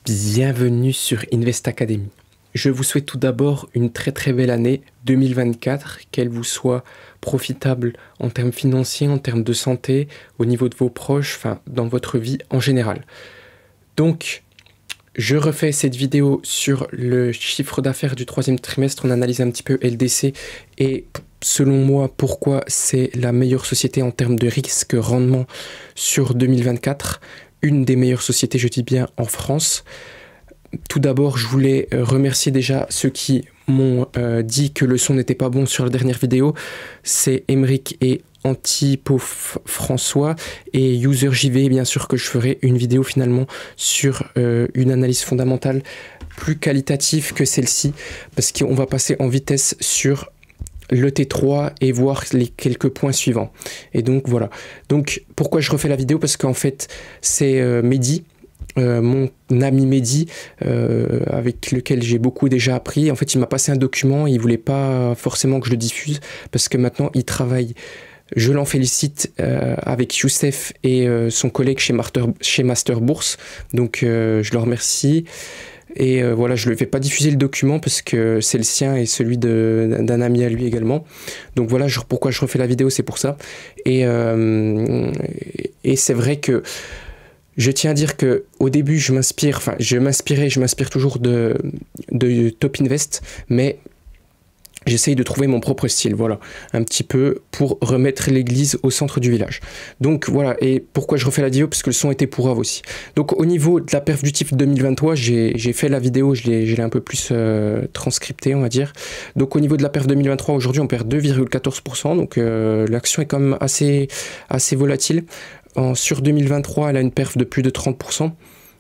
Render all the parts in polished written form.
Bienvenue sur Invest Academy. Je vous souhaite tout d'abord une très belle année 2024, qu'elle vous soit profitable en termes financiers, en termes de santé, au niveau de vos proches, enfin dans votre vie en général. Donc, je refais cette vidéo sur le chiffre d'affaires du troisième trimestre. On analyse un petit peu LDC et selon moi, pourquoi c'est la meilleure société en termes de risque-rendement sur 2024. Une des meilleures sociétés, je dis bien, en France. Tout d'abord, je voulais remercier déjà ceux qui m'ont dit que le son n'était pas bon sur la dernière vidéo. C'est Emeric et Antipo François et UserJV, bien sûr que je ferai une vidéo finalement sur une analyse fondamentale plus qualitative que celle-ci, parce qu'on va passer en vitesse sur le T3 et voir les quelques points suivants. Et donc voilà. Donc pourquoi je refais la vidéo? Parce qu'en fait c'est Mehdi, mon ami Mehdi, avec lequel j'ai beaucoup déjà appris. En fait il m'a passé un document, il voulait pas forcément que je le diffuse parce que maintenant il travaille, je l'en félicite, avec Youssef et son collègue chez Master Bourse. Donc je le remercie. Et voilà, je ne lui fais pas diffuser le document parce que c'est le sien et celui d'un ami à lui également. Donc voilà, pourquoi je refais la vidéo, c'est pour ça. Et c'est vrai que je tiens à dire qu'au début, je m'inspire toujours de Top Invest, mais j'essaye de trouver mon propre style, voilà, un petit peu pour remettre l'église au centre du village. Donc voilà, et pourquoi je refais la vidéo? Parce que le son était pourrave aussi. Donc au niveau de la perf du titre 2023, j'ai fait la vidéo, je l'ai un peu plus transcripté, on va dire. Donc au niveau de la perf 2023, aujourd'hui on perd 2,14%, donc l'action est quand même assez volatile. Sur 2023, elle a une perf de plus de 30%.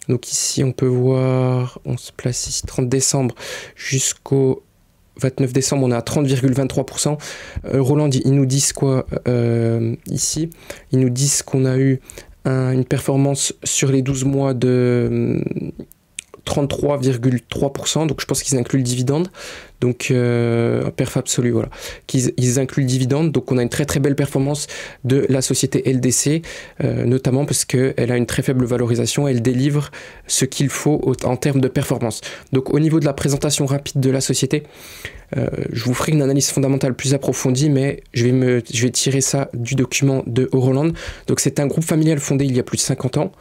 Donc ici on peut voir, on se place ici 30 décembre jusqu'au 29 décembre, on est à 30,23%. Roland, ils nous disent quoi ici? Ils nous disent qu'on a eu une performance sur les 12 mois de 33,3%. Donc je pense qu'ils incluent le dividende. Donc perf absolu, voilà. Ils incluent le dividende. Donc on a une très belle performance de la société LDC, notamment parce qu'elle a une très faible valorisation. Elle délivre ce qu'il faut en termes de performance. Donc au niveau de la présentation rapide de la société, je vous ferai une analyse fondamentale plus approfondie, mais je vais tirer ça du document de Euroland. Donc c'est un groupe familial fondé il y a plus de 50 ans.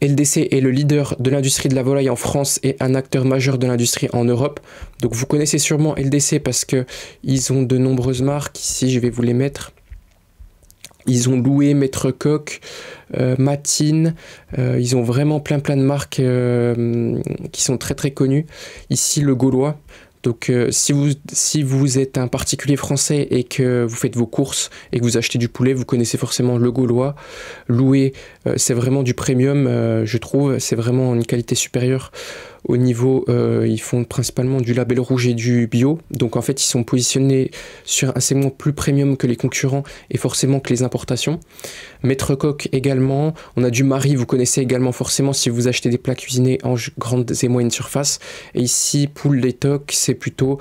LDC est le leader de l'industrie de la volaille en France et un acteur majeur de l'industrie en Europe. Donc vous connaissez sûrement LDC parce que ils ont de nombreuses marques. Ici, je vais vous les mettre. Ils ont Loué, Maître Coq, Matine. Ils ont vraiment plein de marques qui sont très connues. Ici, le Gaulois. Donc si vous êtes un particulier français et que vous faites vos courses et que vous achetez du poulet, vous connaissez forcément le Gaulois. Loué, c'est vraiment du premium, je trouve. C'est vraiment une qualité supérieure. Au niveau, ils font principalement du label rouge et du bio. Donc en fait, ils sont positionnés sur un segment plus premium que les concurrents et forcément que les importations. Maître Coq également. On a du Marie, vous connaissez également forcément si vous achetez des plats cuisinés en grandes et moyennes surfaces. Et ici, Poule des Tocs, c'est plutôt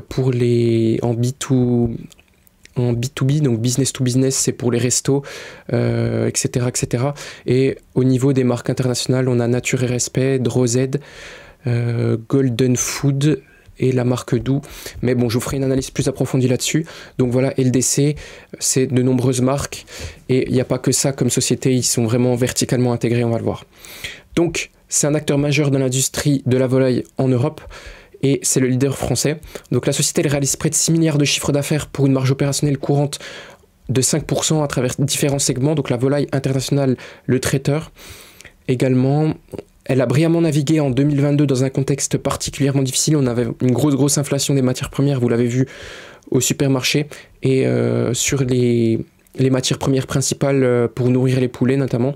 pour les en B2B, donc business to business, c'est pour les restos, etc. Et au niveau des marques internationales, on a Nature et Respect, Drozed, Golden Food et la marque Doux. Mais bon, je vous ferai une analyse plus approfondie là-dessus. Donc voilà, LDC, c'est de nombreuses marques et il n'y a pas que ça comme société, ils sont vraiment verticalement intégrés, on va le voir. Donc, c'est un acteur majeur de l'industrie de la volaille en Europe. Et c'est le leader français. Donc la société elle réalise près de 6 milliards de chiffre d'affaires pour une marge opérationnelle courante de 5% à travers différents segments. Donc la volaille internationale, le traiteur également. Elle a brillamment navigué en 2022 dans un contexte particulièrement difficile. On avait une grosse inflation des matières premières, vous l'avez vu au supermarché. Et sur les matières premières principales pour nourrir les poulets notamment.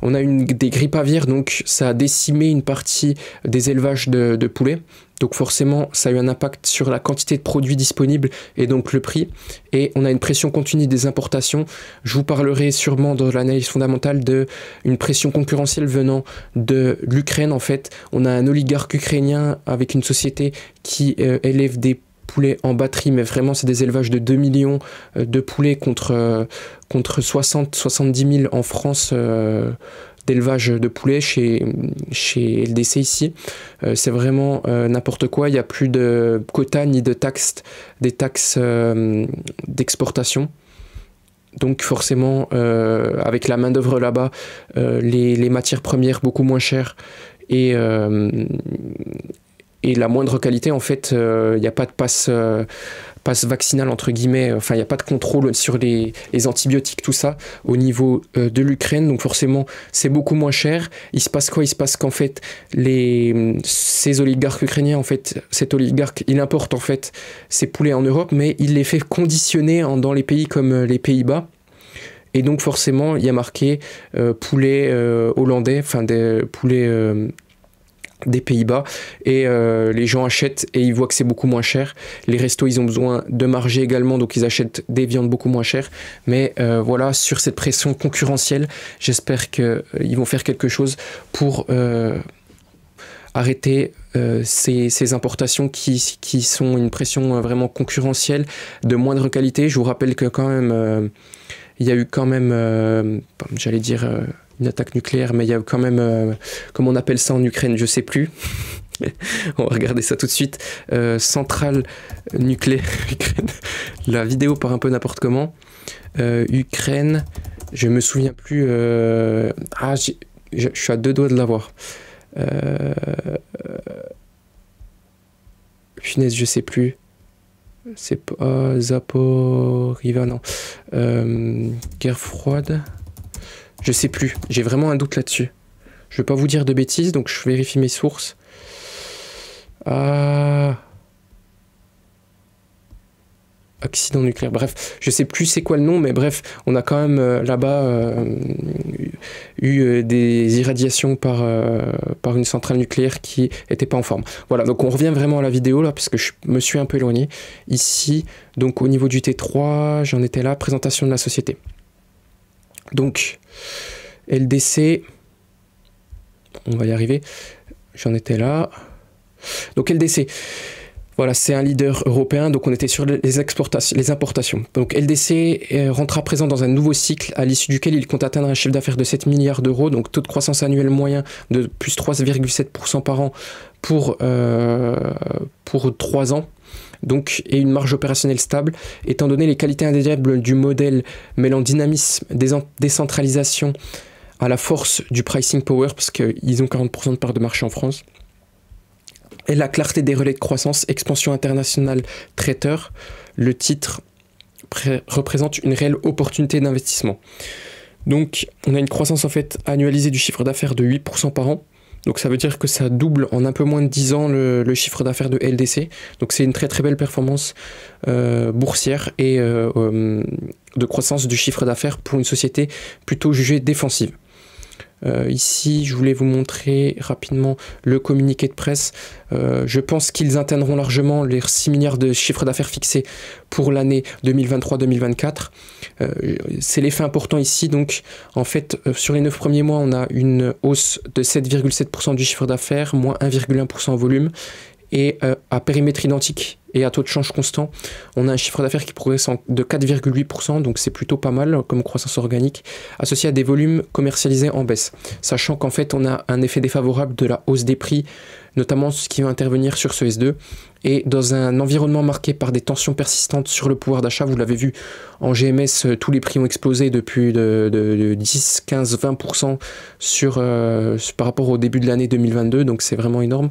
On a des grippes aviaires, donc ça a décimé une partie des élevages de poulets. Donc forcément, ça a eu un impact sur la quantité de produits disponibles et donc le prix. Et on a une pression continue des importations. Je vous parlerai sûrement dans l'analyse fondamentale d'une pression concurrentielle venant de l'Ukraine. En fait, on a un oligarque ukrainien avec une société qui élève des poulets en batterie, mais vraiment c'est des élevages de 2 millions de poulets contre 60-70 000 en France d'élevage de poulets chez LDC ici. C'est vraiment n'importe quoi. Il n'y a plus de quotas ni de taxes, des taxes d'exportation. Donc forcément, avec la main-d'œuvre là-bas, les matières premières beaucoup moins chères et la moindre qualité, en fait, il n'y a pas de passe vaccinal, entre guillemets, enfin, il n'y a pas de contrôle sur les antibiotiques, tout ça, au niveau de l'Ukraine. Donc forcément, c'est beaucoup moins cher. Il se passe quoi? Il se passe qu'en fait, ces oligarques ukrainiens, en fait, cet oligarque, il importe en fait ces poulets en Europe, mais il les fait conditionner dans les pays comme les Pays-Bas. Et donc forcément, il y a marqué poulet hollandais, enfin des poulets des Pays-Bas, et les gens achètent et ils voient que c'est beaucoup moins cher. Les restos, ils ont besoin de marger également, donc ils achètent des viandes beaucoup moins chères. Mais voilà, sur cette pression concurrentielle, j'espère qu'ils vont faire quelque chose pour arrêter ces importations qui sont une pression vraiment concurrentielle, de moindre qualité. Je vous rappelle que quand même, il y a eu quand même, j'allais dire une attaque nucléaire, mais il y a quand même, comment on appelle ça en Ukraine, je sais plus. On va regarder ça tout de suite. Centrale nucléaire Ukraine. La vidéo part un peu n'importe comment. Ukraine, je me souviens plus. Je suis à 2 doigts de l'avoir. Punaise, je sais plus. C'est pas Zaporiva, non. Guerre froide. Je sais plus, j'ai vraiment un doute là-dessus. Je vais pas vous dire de bêtises, donc je vérifie mes sources. Accident nucléaire, bref, je sais plus c'est quoi le nom, mais bref, on a quand même là-bas eu des irradiations par une centrale nucléaire qui était pas en forme. Voilà, donc on revient vraiment à la vidéo là, parce que je me suis un peu éloigné. Ici, donc au niveau du T3, j'en étais là, présentation de la société. Donc, LDC, on va y arriver, j'en étais là. Donc LDC, voilà, c'est un leader européen, donc on était sur les importations. Donc LDC rentre à présent dans un nouveau cycle à l'issue duquel il compte atteindre un chiffre d'affaires de 7 milliards d'euros, donc taux de croissance annuel moyen de plus 3,7% par an pour 3 ans. Donc, et une marge opérationnelle stable, étant donné les qualités indéniables du modèle mêlant dynamisme, décentralisation à la force du pricing power, parce qu'ils ont 40% de part de marché en France, et la clarté des relais de croissance, expansion internationale traiteur, le titre représente une réelle opportunité d'investissement. Donc, on a une croissance en fait annualisée du chiffre d'affaires de 8% par an. Donc ça veut dire que ça double en un peu moins de 10 ans le chiffre d'affaires de LDC. Donc c'est une très très belle performance boursière et de croissance du chiffre d'affaires pour une société plutôt jugée défensive. Ici, je voulais vous montrer rapidement le communiqué de presse. Je pense qu'ils atteindront largement les 6 milliards de chiffre d'affaires fixés pour l'année 2023-2024. C'est l'effet important ici. Donc, en fait, sur les 9 premiers mois, on a une hausse de 7,7% du chiffre d'affaires, moins 1,1% en volume. Et à périmètre identique et à taux de change constant, on a un chiffre d'affaires qui progresse de 4,8%, donc c'est plutôt pas mal comme croissance organique, associé à des volumes commercialisés en baisse. Sachant qu'en fait, on a un effet défavorable de la hausse des prix, notamment ce qui va intervenir sur ce S2. Et dans un environnement marqué par des tensions persistantes sur le pouvoir d'achat, vous l'avez vu en GMS, tous les prix ont explosé depuis de 10, 15, 20% par rapport au début de l'année 2022, donc c'est vraiment énorme.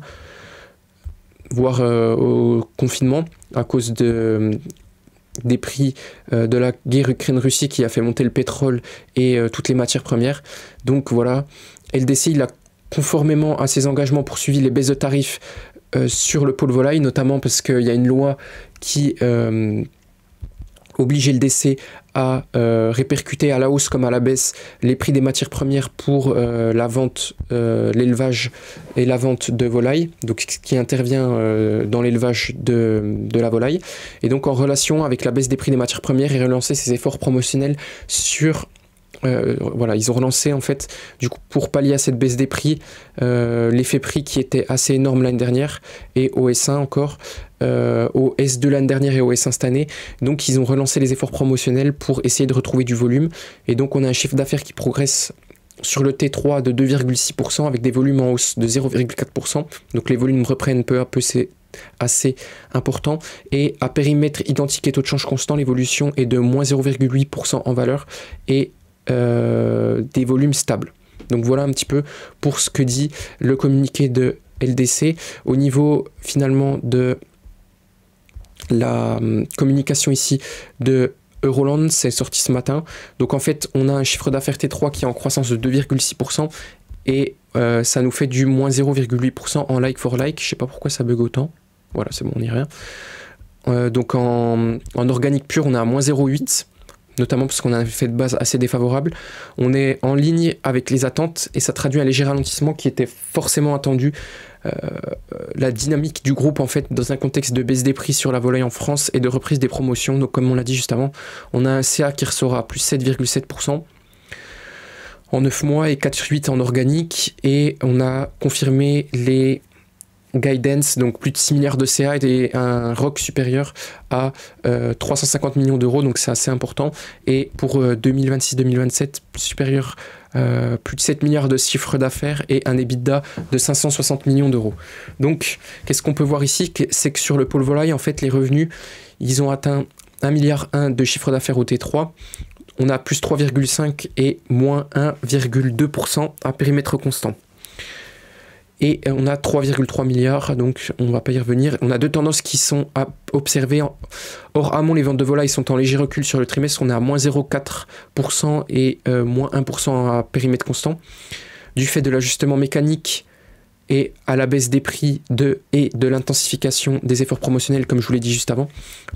Voire au confinement à cause des prix de la guerre Ukraine-Russie qui a fait monter le pétrole et toutes les matières premières. Donc voilà, LDC il a conformément à ses engagements poursuivi les baisses de tarifs sur le pôle volaille, notamment parce qu'il y a une loi qui oblige LDC à répercuter à la hausse comme à la baisse les prix des matières premières pour la vente, l'élevage et la vente de volailles, donc ce qui intervient dans l'élevage de la volaille. Et donc en relation avec la baisse des prix des matières premières, et relancer ses efforts promotionnels sur... voilà, ils ont relancé en fait, du coup, pour pallier à cette baisse des prix, l'effet prix qui était assez énorme l'année dernière, et au S1 encore, au S2 l'année dernière et au S1 cette année. Donc ils ont relancé les efforts promotionnels pour essayer de retrouver du volume, et donc on a un chiffre d'affaires qui progresse sur le T3 de 2,6% avec des volumes en hausse de 0,4%. Donc les volumes reprennent peu à peu, c'est assez important. Et à périmètre identique et taux de change constant, l'évolution est de moins 0,8% en valeur et des volumes stables. Donc voilà un petit peu pour ce que dit le communiqué de LDC. Au niveau finalement de la communication ici de Euroland, c'est sorti ce matin. Donc en fait, on a un chiffre d'affaires T3 qui est en croissance de 2,6% et ça nous fait du moins 0,8% en like for like. Je sais pas pourquoi ça bug autant. Voilà, c'est bon, on n'y est rien. Donc en organique pur, on est à moins 0,8%. Notamment parce qu'on a un effet de base assez défavorable. On est en ligne avec les attentes et ça traduit un léger ralentissement qui était forcément attendu. La dynamique du groupe en fait dans un contexte de baisse des prix sur la volaille en France et de reprise des promotions. Donc comme on l'a dit juste avant, on a un CA qui ressort à plus 7,7% en 9 mois et 4,8% en organique et on a confirmé les guidance, donc plus de 6 milliards de CA et un ROC supérieur à 350 millions d'euros, donc c'est assez important. Et pour 2026-2027, supérieur plus de 7 milliards de chiffre d'affaires et un EBITDA de 560 millions d'euros. Donc, qu'est-ce qu'on peut voir ici? C'est que sur le pôle volaille, en fait, les revenus, ils ont atteint 1,1 milliard de chiffre d'affaires au T3. On a plus 3,5 et moins 1,2% à périmètre constant. Et on a 3,3 milliards, donc on ne va pas y revenir. On a deux tendances qui sont à observer. Hors amont, les ventes de volailles sont en léger recul sur le trimestre. On est à moins 0,4% et moins 1% à périmètre constant. Du fait de l'ajustement mécanique et à la baisse des prix et de l'intensification des efforts promotionnels, comme je vous l'ai dit juste avant,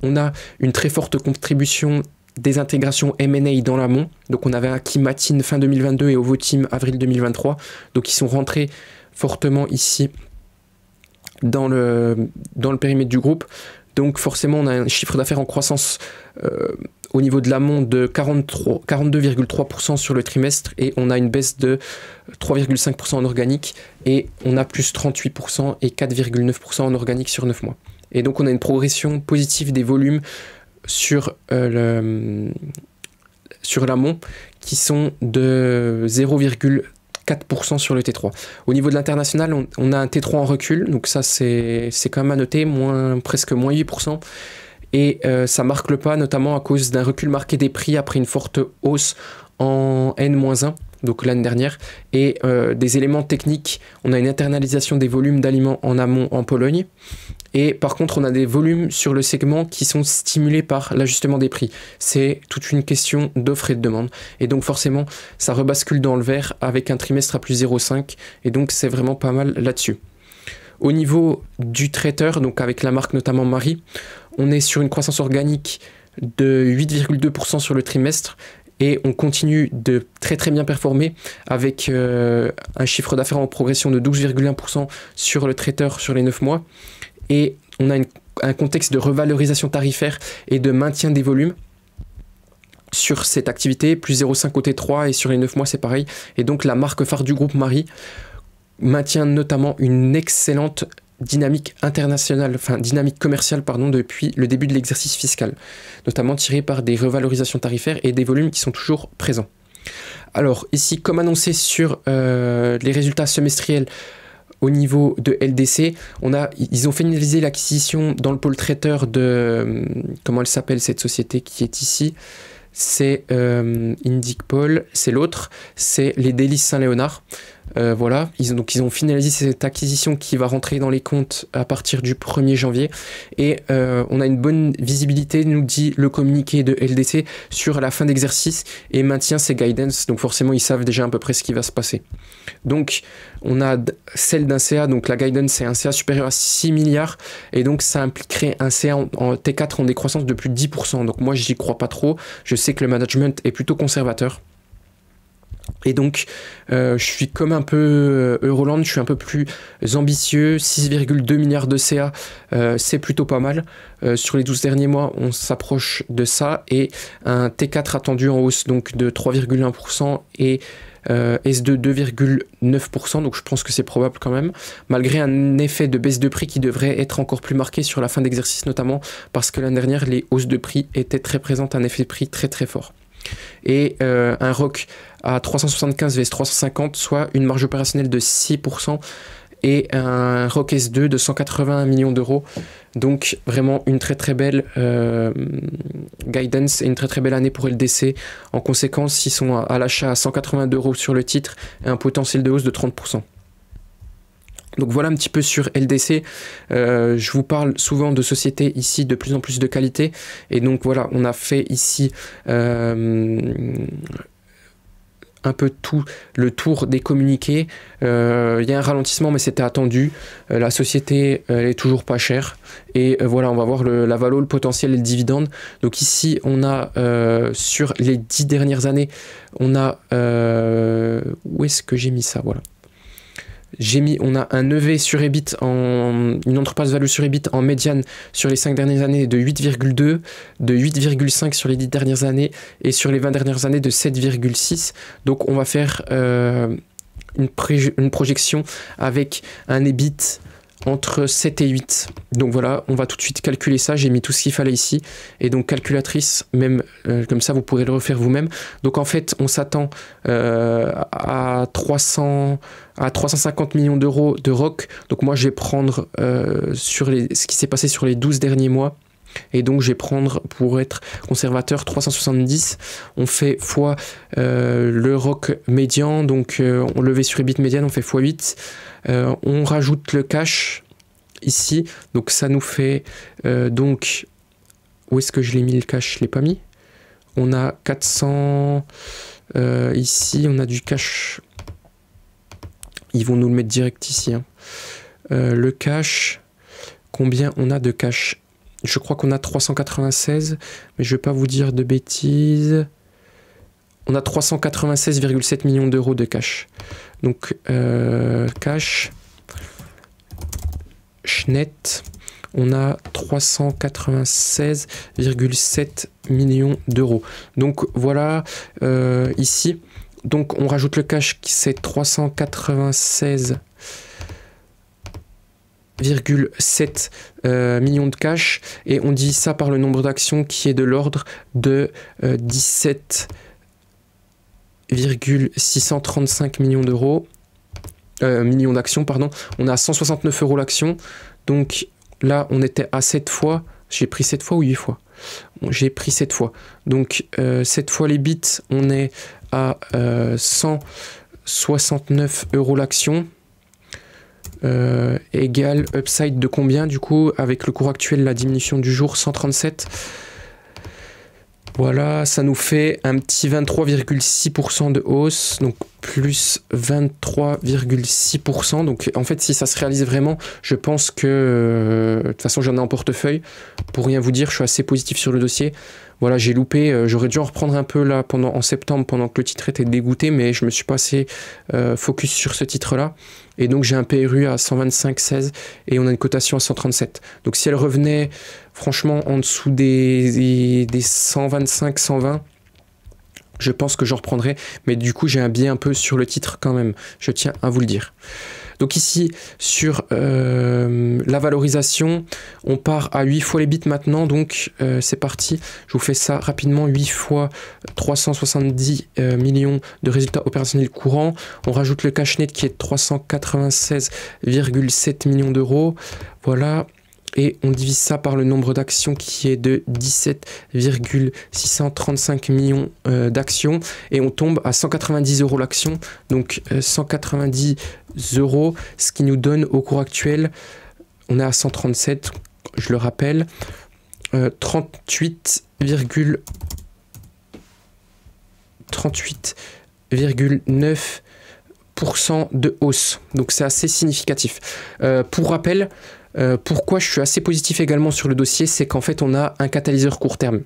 on a une très forte contribution des intégrations M&A dans l'amont. Donc on avait un Kimatin fin 2022 et Ovoteam avril 2023. Donc ils sont rentrés fortement ici dans le périmètre du groupe. Donc forcément on a un chiffre d'affaires en croissance au niveau de l'amont de 42,3% sur le trimestre et on a une baisse de 3,5% en organique et on a plus 38% et 4,9% en organique sur 9 mois. Et donc on a une progression positive des volumes sur l'amont qui sont de 0,4% sur le T3. Au niveau de l'international, on a un T3 en recul, donc ça c'est quand même à noter, presque moins 8%. Et ça marque le pas, notamment à cause d'un recul marqué des prix après une forte hausse en N-1, donc l'année dernière, et des éléments techniques. On a une internalisation des volumes d'aliments en amont en Pologne. Et par contre, on a des volumes sur le segment qui sont stimulés par l'ajustement des prix. C'est toute une question d'offre et de demande. Et donc forcément, ça rebascule dans le vert avec un trimestre à plus 0,5. Et donc c'est vraiment pas mal là-dessus. Au niveau du traiteur, donc avec la marque notamment Marie, on est sur une croissance organique de 8,2% sur le trimestre. Et on continue de très très bien performer avec un chiffre d'affaires en progression de 12,1% sur le traiteur sur les 9 mois. Et on a un contexte de revalorisation tarifaire et de maintien des volumes sur cette activité, plus 0,5 au T3 et sur les 9 mois c'est pareil. Et donc la marque phare du groupe Marie maintient notamment une excellente dynamique internationale, enfin dynamique commerciale depuis le début de l'exercice fiscal, notamment tirée par des revalorisations tarifaires et des volumes qui sont toujours présents. Alors ici, comme annoncé sur les résultats semestriels au niveau de LDC, ils ont finalisé l'acquisition dans le pôle traiteur de, comment elle s'appelle cette société qui est ici, c'est Indicpol, c'est l'autre, c'est les Délices Saint-Léonard. Voilà, ils ont finalisé cette acquisition qui va rentrer dans les comptes à partir du 1er janvier et on a une bonne visibilité, nous dit le communiqué de LDC, sur la fin d'exercice et maintient ses guidance, donc forcément ils savent déjà à peu près ce qui va se passer. Donc on a celle d'un CA, donc la guidance c'est un CA supérieur à 6 milliards et donc ça impliquerait un CA en T4 en décroissance de plus de 10%, donc moi j'y crois pas trop, je sais que le management est plutôt conservateur. Et donc, je suis comme un peu Euroland, je suis un peu plus ambitieux, 6,2 milliards de CA, c'est plutôt pas mal. Sur les 12 derniers mois, on s'approche de ça et un T4 attendu en hausse donc de 3,1% et S2 2,9%, donc je pense que c'est probable quand même, malgré un effet de baisse de prix qui devrait être encore plus marqué sur la fin d'exercice, notamment parce que l'année dernière, les hausses de prix étaient très présentes, un effet de prix très très fort. et un ROC à 375 vs 350, soit une marge opérationnelle de 6% et un ROC S2 de 181 millions d'euros. Donc vraiment une très très belle guidance et une très très belle année pour LDC. En conséquence, ils sont à l'achat à 182 € sur le titre et un potentiel de hausse de 30%. Donc voilà un petit peu sur LDC. Je vous parle souvent de sociétés ici de plus en plus de qualité. Et donc voilà, on a fait ici un peu tout le tour des communiqués. Il y a un ralentissement, mais c'était attendu. La société, elle est toujours pas chère. Et voilà, on va voir la valo, le potentiel et le dividende. Donc ici, on a sur les 10 dernières années, on a... où est-ce que j'ai mis ça? Voilà. On a un EV sur EBIT, une entreprise value sur EBIT en médiane sur les 5 dernières années de 8,2, de 8,5 sur les 10 dernières années et sur les 20 dernières années de 7,6. Donc on va faire une projection avec un EBIT entre 7 et 8. Donc voilà, on va tout de suite calculer ça. J'ai mis tout ce qu'il fallait ici. Et donc calculatrice, même comme ça, vous pourrez le refaire vous-même. Donc en fait, on s'attend à 350 millions d'euros de ROC. Donc moi, je vais prendre sur ce qui s'est passé sur les 12 derniers mois. Et donc je vais prendre, pour être conservateur, 370. On fait fois le ROC médian, donc on levé sur EBIT médiane, on fait fois 8. On rajoute le cash ici, donc ça nous fait donc, où est-ce que je l'ai mis le cash? Je l'ai pas mis. On a 400 ici, on a du cash. Ils vont nous le mettre direct ici, hein. Le cash, combien on a de cash? Je crois qu'on a 396, mais je ne vais pas vous dire de bêtises. On a 396,7 millions d'euros de cash. Donc, cash, net, on a 396,7 millions d'euros. Donc, voilà, ici. Donc, on rajoute le cash qui c'est 396,7 millions de cash et on divise ça par le nombre d'actions qui est de l'ordre de 17,635 millions d'euros, millions d'actions, pardon. On a 169 € l'action. Donc là, on était à 7 fois. J'ai pris 7 fois ou 8 fois? J'ai pris 7 fois. Donc 7 fois les bits, on est à 169 € l'action. Égale upside de combien du coup avec le cours actuel, la diminution du jour? 137. Voilà, ça nous fait un petit 23,6% de hausse, donc plus 23,6%. Donc en fait, si ça se réalise vraiment, je pense que de toute façon j'en ai en portefeuille. Pour rien vous dire, je suis assez positif sur le dossier. Voilà, j'ai loupé, j'aurais dû en reprendre un peu là en septembre pendant que le titre était dégoûté, mais je me suis pas assez focus sur ce titre-là. Et donc j'ai un PRU à 125,16 et on a une cotation à 137. Donc si elle revenait franchement en dessous des 125, 120, je pense que j'en reprendrai. Mais du coup j'ai un biais un peu sur le titre quand même, je tiens à vous le dire. Donc ici, sur la valorisation, on part à 8 fois les bits maintenant, donc c'est parti. Je vous fais ça rapidement, 8 fois 370 millions de résultats opérationnels courants. On rajoute le cash net qui est de 396,7 millions d'euros. Voilà. Et on divise ça par le nombre d'actions qui est de 17,635 millions d'actions. Et on tombe à 190 € l'action. Donc 190 €, ce qui nous donne au cours actuel, on est à 137, je le rappelle, 38,9% de hausse. Donc c'est assez significatif. Pour rappel, pourquoi je suis assez positif également sur le dossier, c'est qu'en fait on a un catalyseur court terme.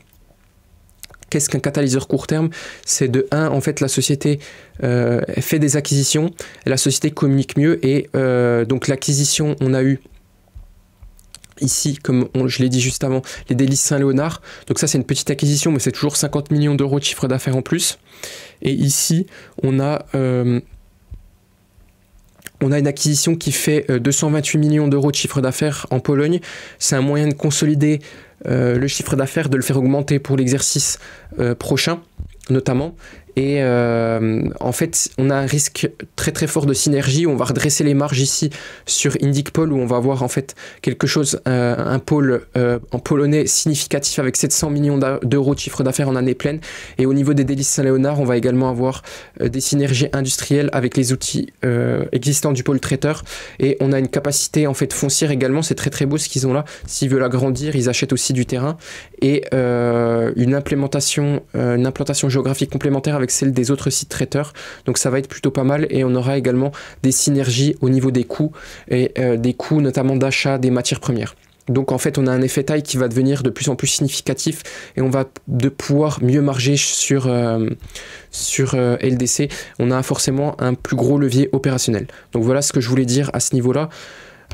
Qu'est-ce qu'un catalyseur court terme? C'est de 1, en fait la société fait des acquisitions, la société communique mieux et donc l'acquisition, on a eu ici, comme je l'ai dit juste avant, les délices Saint-Léonard. Donc ça c'est une petite acquisition, mais c'est toujours 50 millions d'euros de chiffre d'affaires en plus. Et ici on a une acquisition qui fait 228 millions d'euros de chiffre d'affaires en Pologne. C'est un moyen de consolider le chiffre d'affaires, de le faire augmenter pour l'exercice prochain. notamment. Et en fait, on a un risque très très fort de synergie. On va redresser les marges ici sur Indicpol, où on va avoir en fait quelque chose, un pôle en polonais significatif avec 700 millions d'euros de chiffre d'affaires en année pleine. Et au niveau des délices Saint-Léonard, on va également avoir des synergies industrielles avec les outils existants du pôle traiteur. Et on a une capacité en fait foncière également. C'est très très beau ce qu'ils ont là. S'ils veulent agrandir, ils achètent aussi du terrain. Et une implantation géographique complémentaire avec celle des autres sites traiteurs, donc ça va être plutôt pas mal. Et on aura également des synergies au niveau des coûts, et des coûts notamment d'achat des matières premières. Donc en fait on a un effet taille qui va devenir de plus en plus significatif, et on va pouvoir mieux marger sur LDC. On a forcément un plus gros levier opérationnel. Donc voilà ce que je voulais dire à ce niveau là.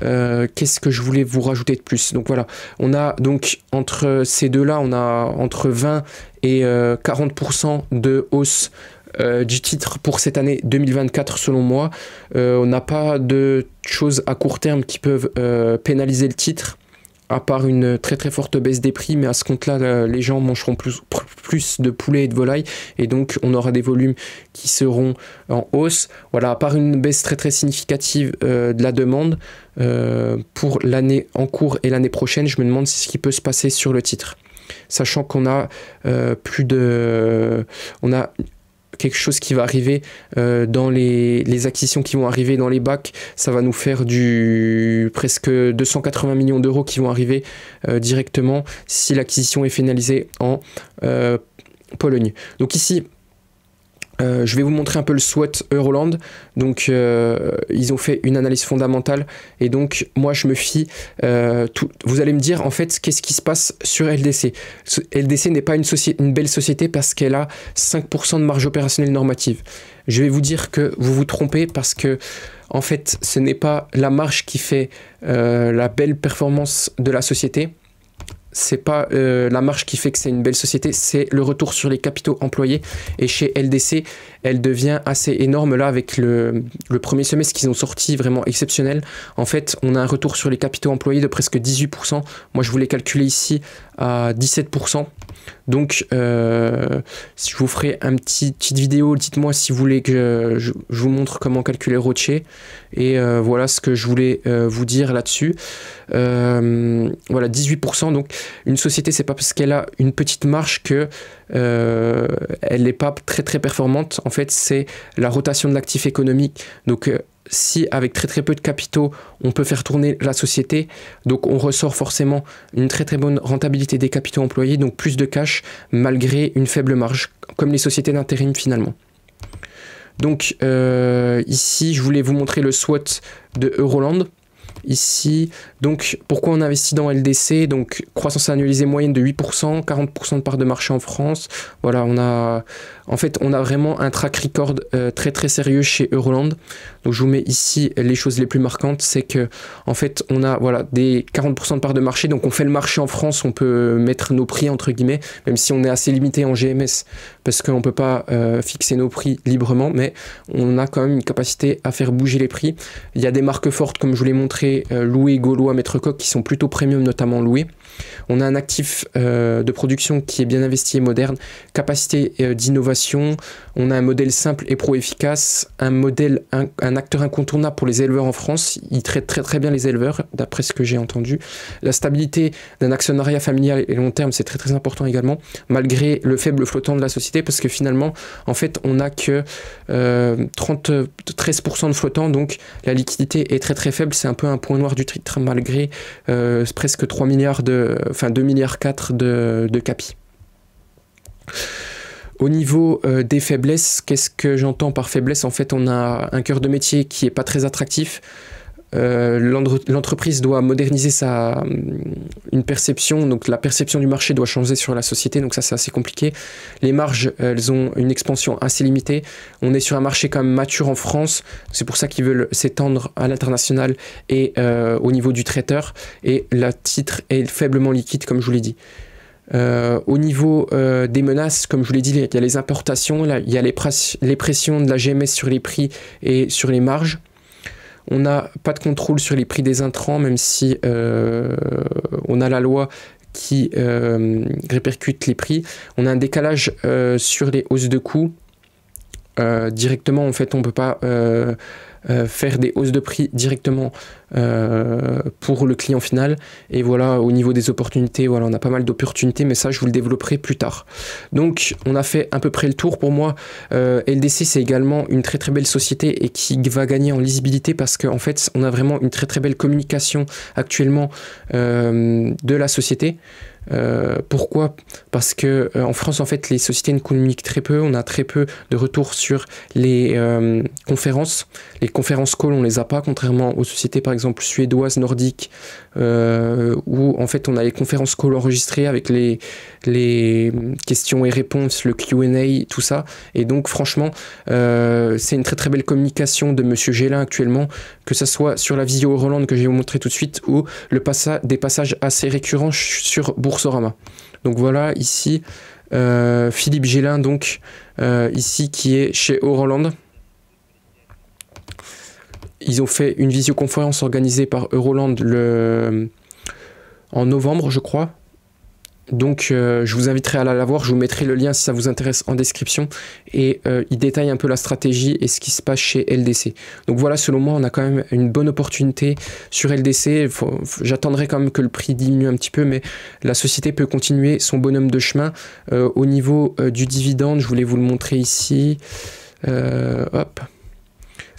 Qu'est-ce que je voulais vous rajouter de plus? Donc voilà, on a donc entre ces deux-là, on a entre 20 et 40% de hausse du titre pour cette année 2024 selon moi. On n'a pas de choses à court terme qui peuvent pénaliser le titre, à part une très très forte baisse des prix, mais à ce compte-là, les gens mangeront plus de poulet et de volaille, et donc on aura des volumes qui seront en hausse. Voilà, à part une baisse très très significative de la demande pour l'année en cours et l'année prochaine, je me demande ce qui peut se passer sur le titre. Sachant qu'on a on a quelque chose qui va arriver dans les acquisitions qui vont arriver dans les bacs. Ça va nous faire du presque 280 millions d'euros qui vont arriver directement si l'acquisition est finalisée en Pologne. Donc ici, je vais vous montrer un peu le SWOT Euroland. Donc ils ont fait une analyse fondamentale, et donc moi je me fie vous allez me dire en fait qu'est-ce qui se passe sur LDC. LDC n'est pas une belle société parce qu'elle a 5% de marge opérationnelle normative. Je vais vous dire que vous vous trompez, parce que en fait ce n'est pas la marge qui fait la belle performance de la société. C'est pas la marge qui fait que c'est une belle société, c'est le retour sur les capitaux employés. Et chez LDC, elle devient assez énorme là avec le premier semestre qu'ils ont sorti, vraiment exceptionnel. En fait, on a un retour sur les capitaux employés de presque 18%. Moi, je voulais calculer ici à 17%. Donc, si je vous ferai une petite vidéo, dites-moi si vous voulez que je vous montre comment calculer ROCE. Et voilà ce que je voulais vous dire là-dessus. Voilà, 18%. Donc, une société, c'est pas parce qu'elle a une petite marge que elle n'est pas très très performante. En fait, c'est la rotation de l'actif économique. Donc, si avec très très peu de capitaux, on peut faire tourner la société, donc on ressort forcément une très très bonne rentabilité des capitaux employés, donc plus de cash malgré une faible marge, comme les sociétés d'intérim finalement. Donc ici, je voulais vous montrer le SWOT de Euroland. Ici, donc pourquoi on investit dans LDC? Donc croissance annualisée moyenne de 8%, 40% de part de marché en France. Voilà, on a vraiment un track record très très sérieux chez Euroland. Donc je vous mets ici les choses les plus marquantes, c'est que en fait on a voilà des 40% de part de marché, donc on fait le marché en France, on peut mettre nos prix entre guillemets, même si on est assez limité en GMS parce qu'on peut pas fixer nos prix librement, mais on a quand même une capacité à faire bouger les prix. Il y a des marques fortes comme je vous l'ai montré, Louis, Gaulois, Maître Coq, qui sont plutôt premium, notamment Louis. On a un actif de production qui est bien investi et moderne, capacité d'innovation, on a un modèle simple et pro-efficace, un acteur incontournable pour les éleveurs en France. Il traite très très bien les éleveurs, d'après ce que j'ai entendu. La stabilité d'un actionnariat familial et long terme, c'est très très important également, malgré le faible flottant de la société, parce que finalement, en fait, on n'a que 13% de flottant, donc la liquidité est très très faible. C'est un peu un point noir du titre, malgré presque 2 milliards 4 de capi. Au niveau des faiblesses, qu'est-ce que j'entends par faiblesse? En fait, on a un cœur de métier qui n'est pas très attractif. L'entreprise doit moderniser une perception, donc la perception du marché doit changer sur la société, donc ça c'est assez compliqué. Les marges, elles ont une expansion assez limitée. On est sur un marché quand même mature en France, c'est pour ça qu'ils veulent s'étendre à l'international et au niveau du traiteur, et le titre est faiblement liquide comme je vous l'ai dit. Au niveau des menaces, comme je vous l'ai dit, il y a les importations, là, il y a les pressions de la GMS sur les prix et sur les marges. On n'a pas de contrôle sur les prix des intrants, même si on a la loi qui répercute les prix. On a un décalage sur les hausses de coûts. Directement, en fait, on ne peut pas faire des hausses de prix directement pour le client final. Et voilà, au niveau des opportunités, voilà, on a pas mal d'opportunités, mais ça, je vous le développerai plus tard. Donc, on a fait à peu près le tour. Pour moi, LDC, c'est également une très très belle société et qui va gagner en lisibilité parce qu'en fait, on a vraiment une très très belle communication actuellement de la société. Pourquoi? Parce que en France, en fait, les sociétés ne communiquent très peu. On a très peu de retours sur les conférences. Les conférences call, on les a pas, contrairement aux sociétés, par exemple, suédoises, nordiques, où en fait, on a les conférences call enregistrées avec les questions et réponses, le Q&A, tout ça. Et donc, franchement, c'est une très très belle communication de Monsieur Gélin actuellement, que ce soit sur la visio Euroland que je vais vous montrer tout de suite, ou des passages assez récurrents sur Boursorama. Donc voilà, ici, Philippe Gélin, donc, ici, qui est chez Euroland. Ils ont fait une visioconférence organisée par Euroland en novembre, je crois. Donc je vous inviterai à la voir, je vous mettrai le lien si ça vous intéresse en description. Et il détaille un peu la stratégie et ce qui se passe chez LDC. Donc voilà, selon moi, on a quand même une bonne opportunité sur LDC. J'attendrai quand même que le prix diminue un petit peu, mais la société peut continuer son bonhomme de chemin. Au niveau du dividende, je voulais vous le montrer ici. Hop.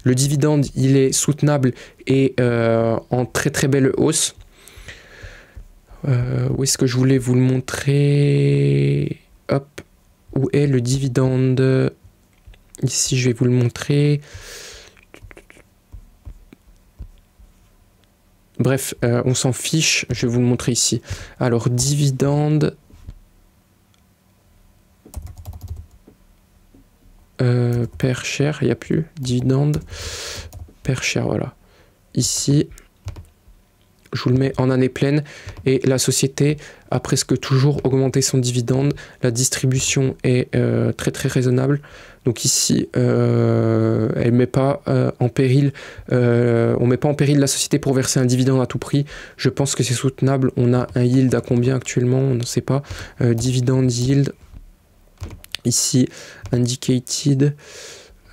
Le dividende, il est soutenable et en très très belle hausse. Où est-ce que je voulais vous le montrer? Hop, où est le dividende? Ici, je vais vous le montrer. Bref, on s'en fiche, je vais vous le montrer ici. Alors, dividende. Per share, il n'y a plus. Dividende per share, voilà. Ici. Je vous le mets en année pleine et la société a presque toujours augmenté son dividende. La distribution est très très raisonnable. Donc ici, elle met pas en péril, on met pas en péril la société pour verser un dividende à tout prix. Je pense que c'est soutenable. On a un yield à combien actuellement? On ne sait pas. Dividende yield. Ici, indicated.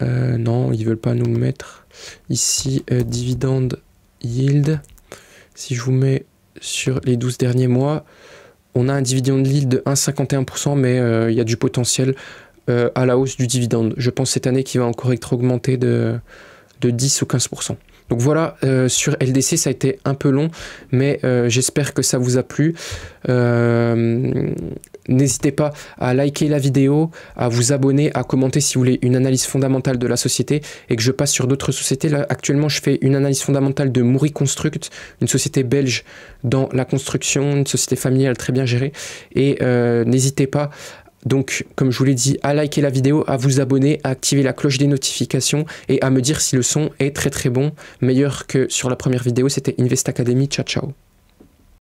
Non, ils veulent pas nous le mettre. Ici, dividende yield. Si je vous mets sur les 12 derniers mois, on a un dividende yield de 1,51%, mais il y a du potentiel à la hausse du dividende. Je pense cette année qu'il va encore être augmenté de 10 ou 15%. Donc voilà, sur LDC, ça a été un peu long, mais j'espère que ça vous a plu. N'hésitez pas à liker la vidéo, à vous abonner, à commenter si vous voulez une analyse fondamentale de la société et que je passe sur d'autres sociétés. Là, actuellement, je fais une analyse fondamentale de Mouri Construct, une société belge dans la construction, une société familiale très bien gérée. Et n'hésitez pas, donc, comme je vous l'ai dit, à liker la vidéo, à vous abonner, à activer la cloche des notifications et à me dire si le son est très très bon, meilleur que sur la première vidéo. C'était Invest Academy. Ciao, ciao.